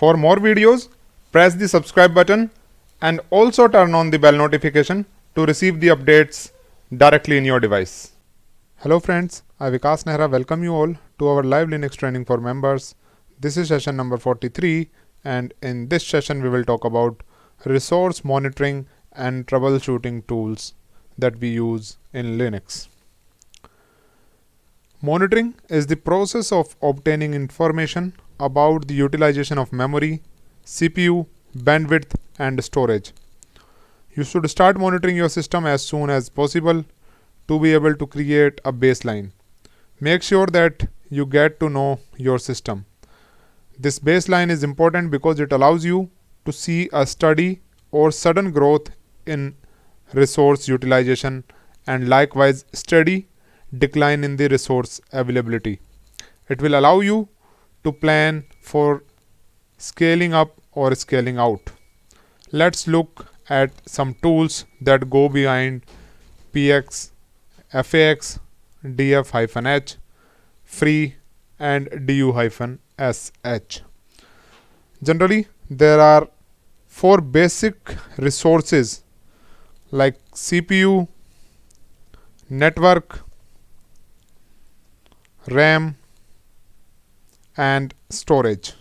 For more videos, press the subscribe button and also turn on the bell notification to receive the updates directly in your device. Hello friends, I Vikas Nehra welcome you all to our live Linux training for members. This is session number 43, and in this session we will talk about resource monitoring and troubleshooting tools that we use in Linux. Monitoring is the process of obtaining information about the utilization of memory, CPU, bandwidth, and storage. You should start monitoring your system as soon as possible to be able to create a baseline. Make sure that you get to know your system. This baseline is important because it allows you to see a steady or sudden growth in resource utilization and likewise steady decline in the resource availability. It will allow you to plan for scaling up or scaling out. Let's look at some tools that go behind PX, FAX, DF-H, free and DU-SH. Generally, there are 4 basic resources like CPU, network, RAM, and storage.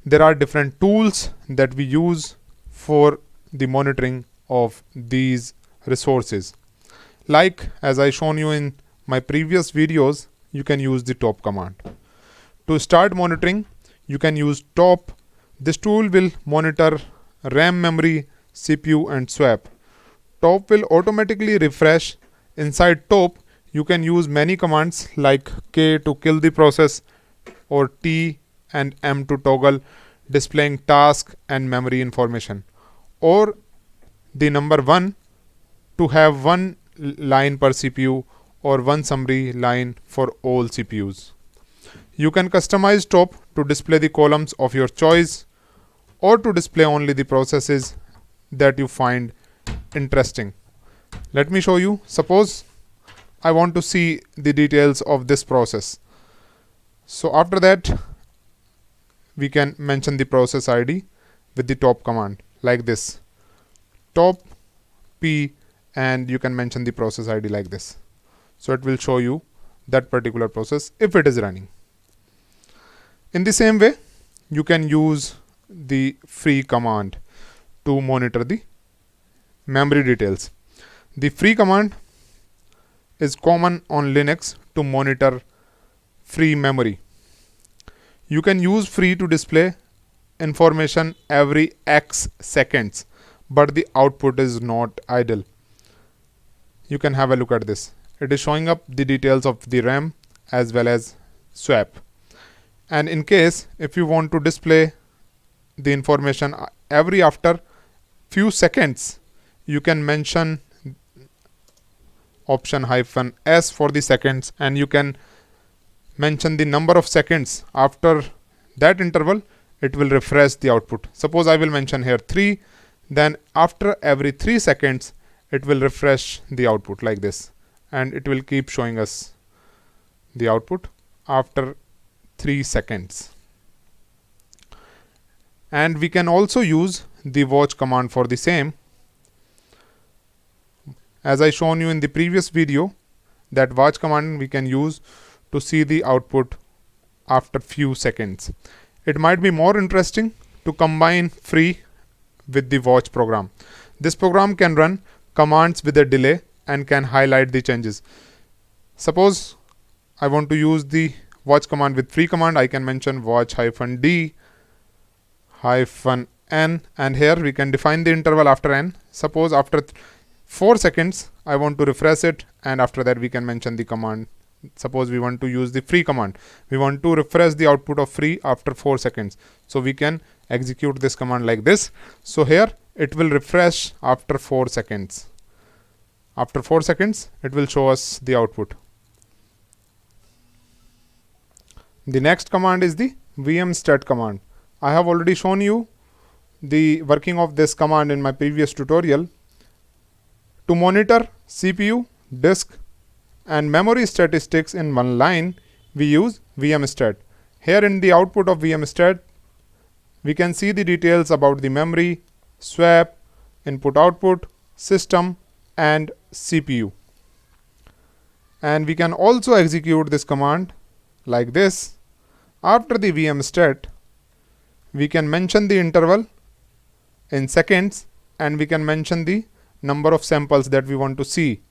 There are different tools that we use for the monitoring of these resources. Like as I shown you in my previous videos, you can use the top command. To start monitoring, you can use top. This tool will monitor RAM memory, CPU, and swap. Top will automatically refresh. Inside top, you can use many commands like K to kill the process or T and M to toggle displaying task and memory information, or the number 1 to have 1 line per CPU or 1 summary line for all CPUs. You can customize top to display the columns of your choice or to display only the processes that you find interesting. Let me show you. Suppose I want to see the details of this process. So after that, we can mention the process ID with the top command like this, top P, and you can mention the process ID like this. So it will show you that particular process if it is running. In the same way, you can use the free command to monitor the memory details. The free command is common on Linux to monitor free memory. You can use free to display information every X seconds, but the output is not idle. You can have a look at this. It is showing up the details of the RAM as well as swap. And in case if you want to display the information every after few seconds, you can mention option -S for the seconds, and you can mention the number of seconds. After that interval, it will refresh the output. Suppose I will mention here 3, then after every 3 seconds, it will refresh the output like this, and it will keep showing us the output after 3 seconds. And we can also use the watch command for the same. As I shown you in the previous video, that watch command we can use to see the output after few seconds. It might be more interesting to combine free with the watch program. This program can run commands with a delay and can highlight the changes. Suppose I want to use the watch command with free command, I can mention watch -D -N, and here we can define the interval after n. Suppose after 4 seconds I want to refresh it, and after that we can mention the command. Suppose we want to use the free command. We want to refresh the output of free after 4 seconds. So we can execute this command like this. So here it will refresh after 4 seconds. After 4 seconds, it will show us the output. The next command is the vmstat command. I have already shown you the working of this command in my previous tutorial. To monitor CPU, disk, and memory statistics in one line, we use vmstat. Here in the output of VMstat, we can see the details about the memory, swap, input output, system and CPU. And we can also execute this command like this. After the VMstat, we can mention the interval in seconds and we can mention the number of samples that we want to see.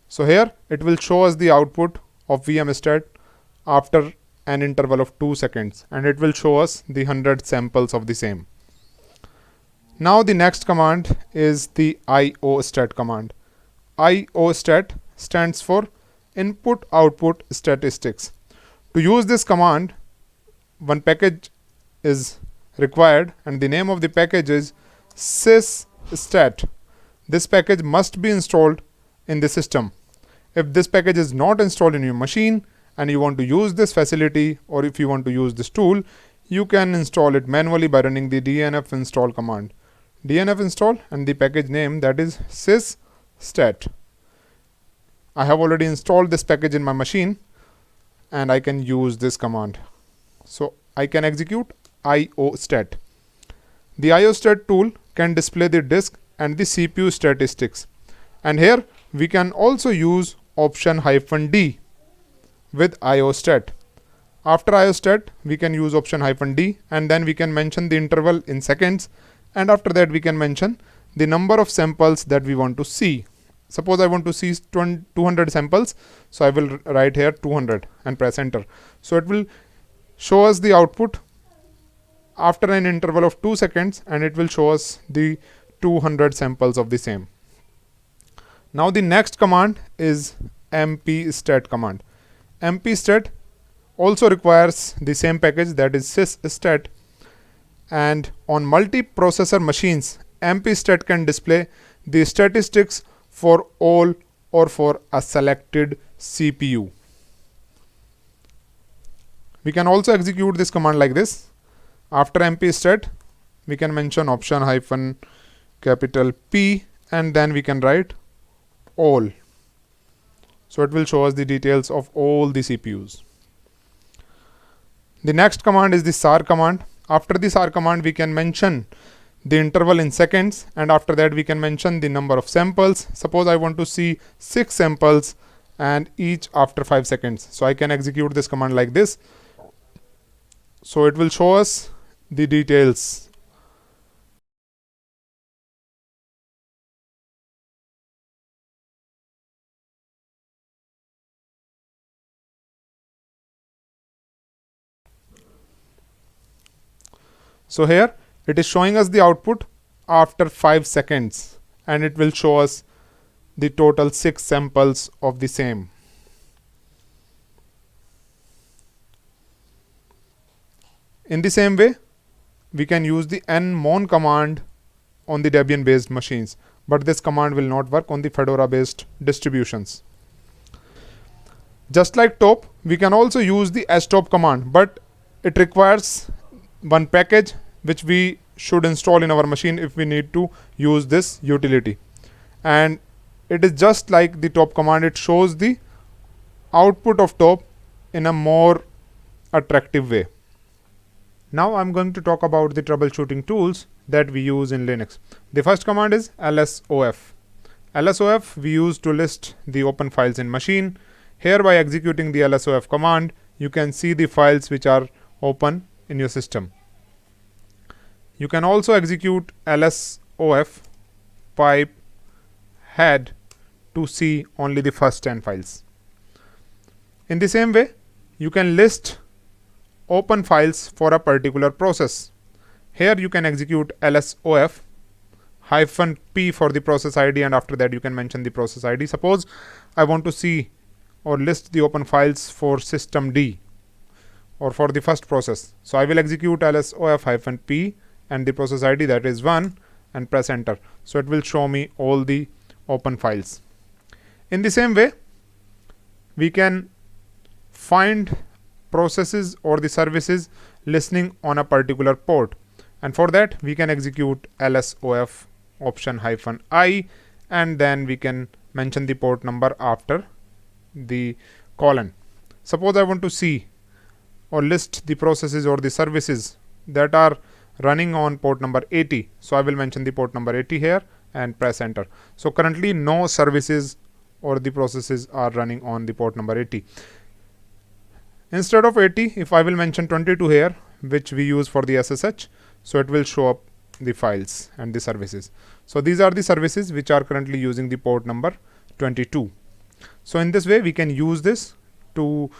So here it will show us the output of VMstat after an interval of 2 seconds and it will show us the 100 samples of the same. Now the next command is the IOStat command. IOStat stands for input output statistics. To use this command, one package is required and the name of the package is sysstat. This package must be installed in the system. If this package is not installed in your machine and you want to use this facility or if you want to use this tool, you can install it manually by running the dnf install command. Dnf install and the package name, that is sysstat. I have already installed this package in my machine and I can use this command. So I can execute IOStat. The IOStat tool can display the disk and the CPU statistics. And here we can also use option -D with IOStat. After IOStat, we can use option -D and then we can mention the interval in seconds, and after that we can mention the number of samples that we want to see. Suppose I want to see 200 samples, so I will write here 200 and press enter. So it will show us the output after an interval of 2 seconds and it will show us the 200 samples of the same. Now the next command is mpstat command. mpstat also requires the same package, that is sysstat, and on multiprocessor machines mpstat can display the statistics for all or for a selected CPU. We can also execute this command like this. After mpstat, we can mention option -P and then we can write all. So it will show us the details of all the CPUs. The next command is the SAR command. After the SAR command, we can mention the interval in seconds and after that we can mention the number of samples. Suppose I want to see 6 samples and each after 5 seconds. So I can execute this command like this. So it will show us the details. So here it is showing us the output after 5 seconds and it will show us the total 6 samples of the same. In the same way, we can use the nmon command on the Debian based machines, but this command will not work on the Fedora based distributions. Just like top, we can also use the stop command, but it requires one package which we should install in our machine if we need to use this utility. And it is just like the top command, it shows the output of top in a more attractive way. Now I'm going to talk about the troubleshooting tools that we use in Linux. The first command is lsof. lsof we use to list the open files in machine. Here, by executing the lsof command, you can see the files which are open in your system. You can also execute lsof pipe head to see only the first 10 files. In the same way, you can list open files for a particular process. Here you can execute lsof -P for the process ID and after that you can mention the process ID. Suppose I want to see or list the open files for system D or for the first process. So I will execute lsof -P and the process ID, that is 1, and press enter. So it will show me all the open files. In the same way, we can find processes or the services listening on a particular port, and for that we can execute lsof option -I and then we can mention the port number after the colon. Suppose I want to see or list the processes or the services that are running on port number 80. So I will mention the port number 80 here and press enter. So currently no services or the processes are running on the port number 80. Instead of 80, if I will mention 22 here, which we use for the SSH, so it will show up the files and the services. So these are the services which are currently using the port number 22. So in this way we can use this to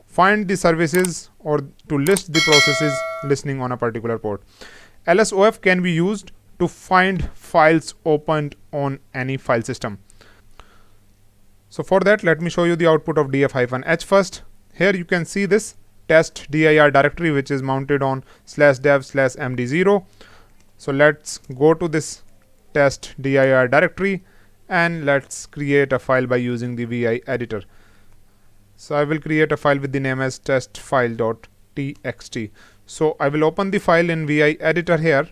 find the services or to list the processes listening on a particular port. LSOF can be used to find files opened on any file system. So for that, let me show you the output of df-h first. Here you can see this test dir directory which is mounted on /dev/md0. So let's go to this test dir directory and let's create a file by using the vi editor. So I will create a file with the name as testfile.txt. So I will open the file in vi editor here,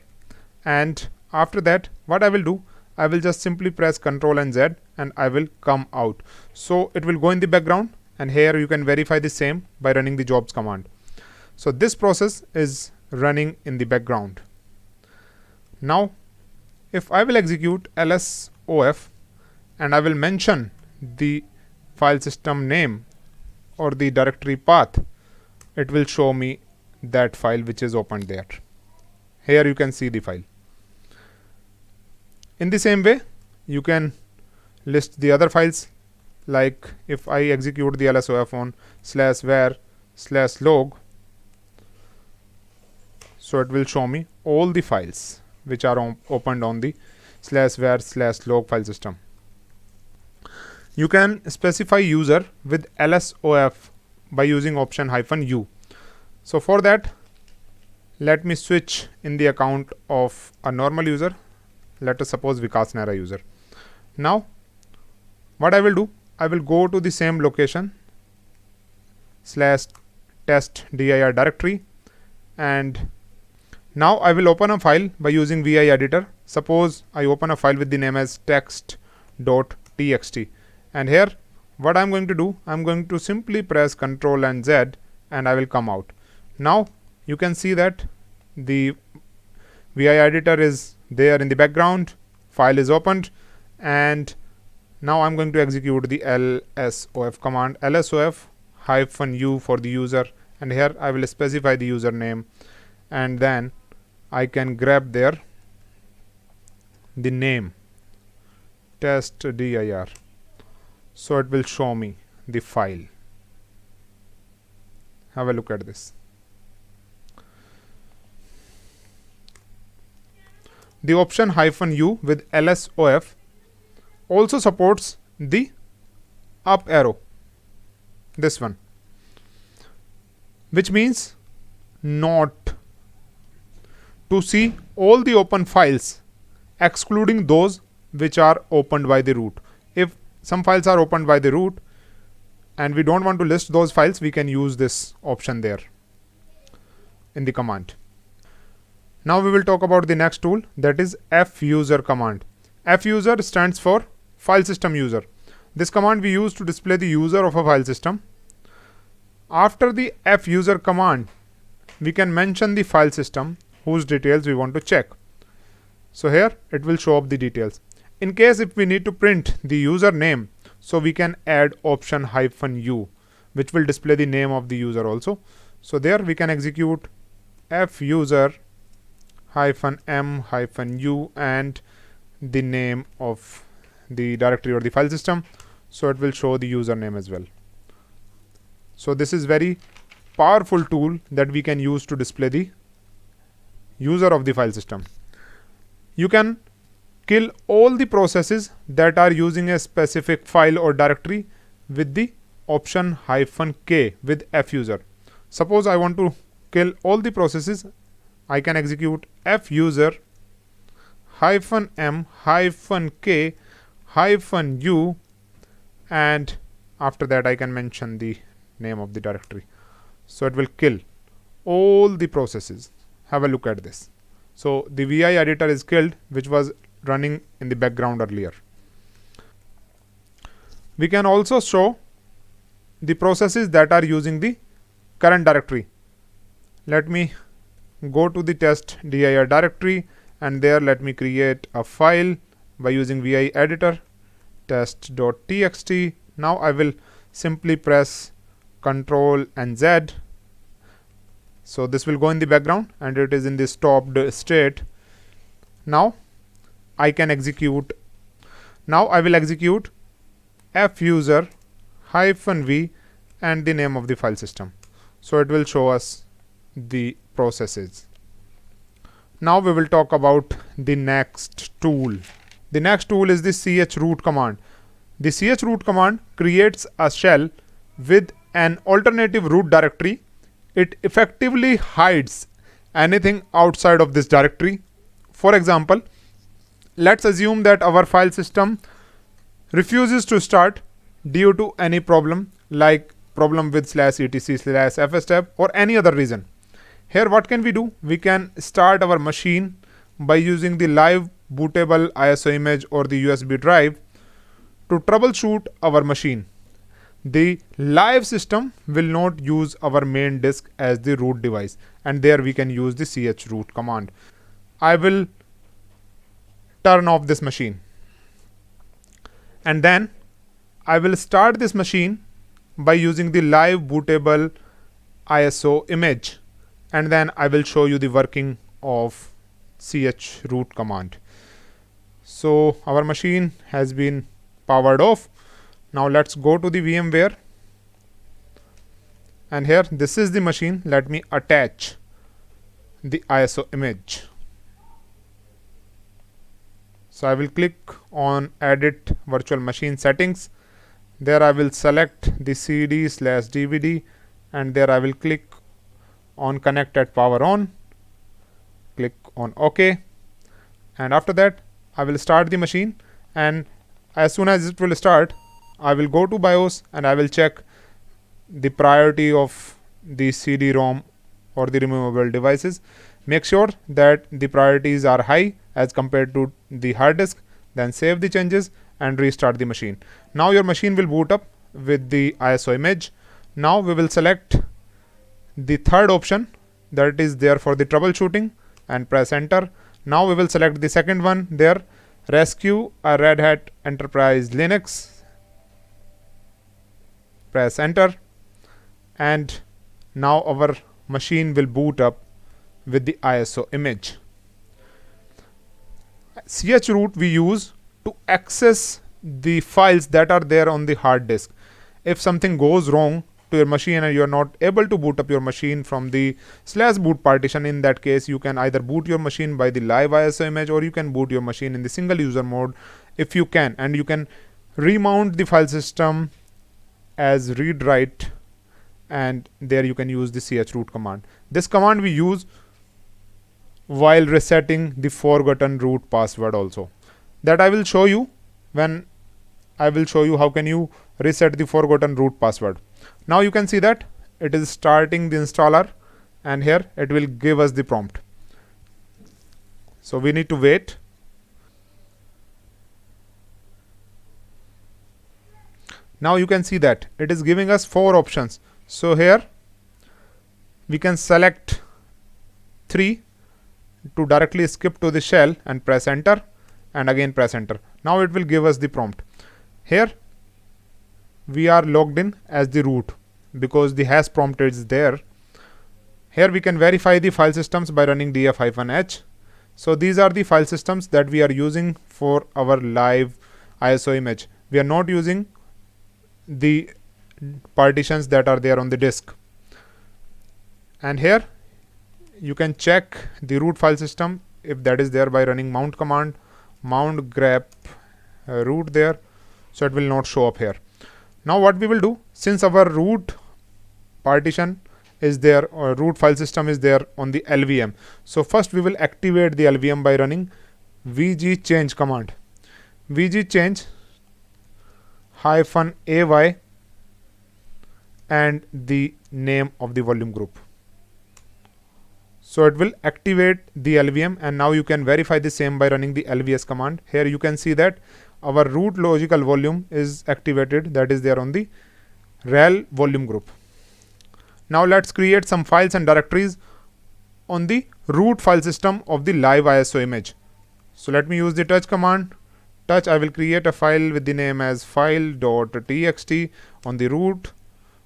and after that what I will do, I will just simply press Ctrl and Z and I will come out. So it will go in the background, and here you can verify the same by running the jobs command. So this process is running in the background. Now if I will execute lsof and I will mention the file system name or the directory path, it will show me that file which is opened there. Here you can see the file. In the same way, you can list the other files, like if I execute the lsof on /var/log, so it will show me all the files which are opened on the /var/log file system. You can specify user with lsof by using option -u. So for that, let me switch in the account of a normal user. Let us suppose Vikas Nehra user. Now what I will do, I will go to the same location /test_dir directory, and now I will open a file by using vi editor. Suppose I open a file with the name as text.txt, and here what I'm going to do, I'm going to simply press Ctrl and Z and I will come out. Now you can see that the vi editor is there in the background, file is opened, and now I'm going to execute the lsof command, lsof-u for the user, and here I will specify the username, and then I can grab there the name testdir, so it will show me the file. Have a look at this. The option -u with lsof also supports the up arrow, this one, which means not to see all the open files excluding those which are opened by the root. If some files are opened by the root and we don't want to list those files, we can use this option there in the command. Now we will talk about the next tool, that is fuser command. Fuser stands for file system user. This command we use to display the user of a file system. After the fuser command, we can mention the file system whose details we want to check. So here it will show up the details. In case if we need to print the username, so we can add option -u, which will display the name of the user also. So there we can execute fuser -m-u and the name of the directory or the file system, so it will show the username as well. So this is very powerful tool that we can use to display the user of the file system. You can kill all the processes that are using a specific file or directory with the option -k with fuser. Suppose I want to kill all the processes, I can execute fuser -m-k-u, and after that I can mention the name of the directory. So it will kill all the processes. Have a look at this. So the vi editor is killed, which was running in the background earlier. We can also show the processes that are using the current directory. Let me go to the test dir directory, and there let me create a file by using vi editor test.txt. Now I will simply press Ctrl and Z. So this will go in the background and it is in the stopped state. Now I can execute. Now I will execute fuser -v and the name of the file system. So it will show us the processes. Now we will talk about the next tool. The next tool is the chroot command. The chroot command creates a shell with an alternative root directory. It effectively hides anything outside of this directory. For example, let's assume that our file system refuses to start due to any problem, like problem with /etc/fstab or any other reason. Here what can we do? We can start our machine by using the live bootable ISO image or the USB drive to troubleshoot our machine. The live system will not use our main disk as the root device, and there we can use the chroot command. I will turn off this machine, and then I will start this machine by using the live bootable ISO image, and then I will show you the working of chroot command. So our machine has been powered off. Now let's go to the VMware, and here this is the machine. Let me attach the ISO image. So I will click on edit virtual machine settings. There I will select the CD/DVD, and there I will click on connect at power on. Click on OK, and after that I will start the machine, and as soon as it will start, I will go to BIOS and I will check the priority of the CD-ROM or the removable devices. Make sure that the priorities are high as compared to the hard disk, then save the changes and restart the machine. Now your machine will boot up with the ISO image. Now we will select the third option that is there for the troubleshooting and press enter. Now we will select the second one there, rescue a Red Hat Enterprise Linux. Press enter, and now our machine will boot up with the ISO image. Chroot we use to access the files that are there on the hard disk. If something goes wrong to your machine and you are not able to boot up your machine from the /boot partition, in that case you can either boot your machine by the live ISO image, or you can boot your machine in the single user mode if you can, and you can remount the file system as read write, and there you can use the chroot command. This command we use while resetting the forgotten root password also. That I will show you when I will show you how can you reset the forgotten root password. Now you can see that it is starting the installer, and here it will give us the prompt. So we need to wait. Now you can see that it is giving us 4 options. So here we can select 3 to directly skip to the shell and press enter, and again press enter. Now it will give us the prompt. Here we are logged in as the root because the hash prompt is there. Here we can verify the file systems by running df-h. So these are the file systems that we are using for our live ISO image. We are not using the partitions that are there on the disk. And here you can check the root file system if that is there by running mount command, mount grep root there, so it will not show up here. Now what we will do, since our root partition is there or root file system is there on the LVM, so first we will activate the LVM by running vg change command. Vg change -ay and the name of the volume group. So it will activate the LVM, and now you can verify the same by running the lvs command. Here you can see that our root logical volume is activated, that is there on the rel volume group. Now let's create some files and directories on the root file system of the live ISO image. So let me use the touch command. Touch, I will create a file with the name as file.txt on the root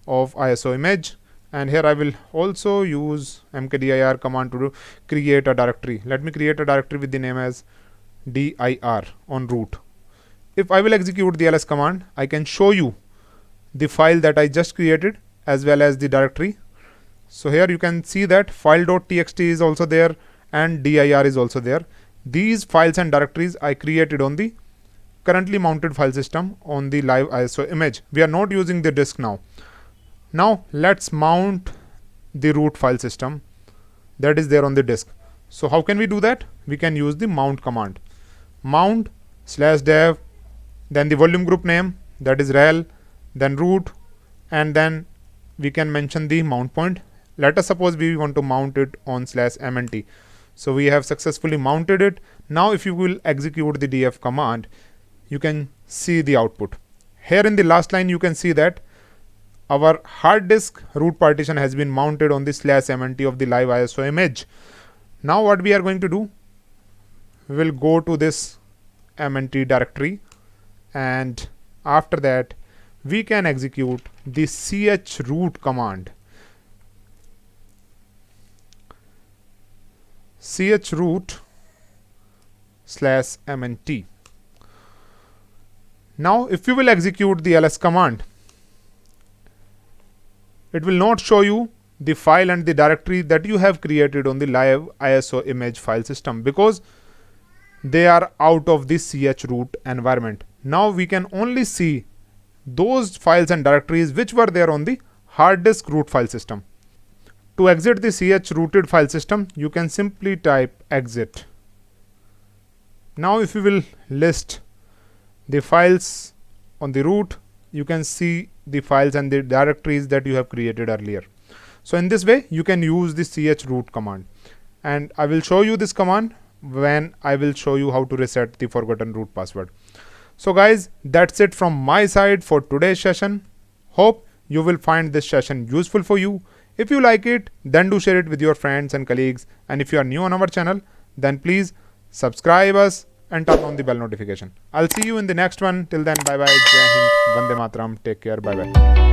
of ISO image, and here I will also use mkdir command to create a directory. Let me create a directory with the name as dir on root. If I will execute the ls command, I can show you the file that I just created as well as the directory. So here you can see that file.txt is also there and dir is also there. These files and directories I created on the currently mounted file system on the live ISO image. We are not using the disk now. Now let's mount the root file system that is there on the disk. So how can we do that? We can use the mount command. Mount /dev, then the volume group name, that is rel, then root, and then we can mention the mount point. Let us suppose we want to mount it on /mnt. So we have successfully mounted it. Now if you will execute the df command, you can see the output. Here in the last line you can see that our hard disk root partition has been mounted on the /mnt of the live ISO image. Now what we are going to do, we will go to this mnt directory, and after that we can execute the chroot command. Chroot /mnt. Now if you will execute the ls command, it will not show you the file and the directory that you have created on the live ISO image file system because they are out of the chroot environment. Now we can only see those files and directories which were there on the hard disk root file system. To exit the chrooted file system, you can simply type exit. Now if you will list the files on the root, you can see the files and the directories that you have created earlier. So in this way you can use the chroot command, and I will show you this command when I will show you how to reset the forgotten root password. So guys, that's it from my side for today's session. Hope you will find this session useful for you. If you like it, then do share it with your friends and colleagues, and if you are new on our channel, then please subscribe us and turn on the bell notification. I'll see you in the next one. Till then, bye bye, Jai Hind, Vande Mataram, take care, bye bye.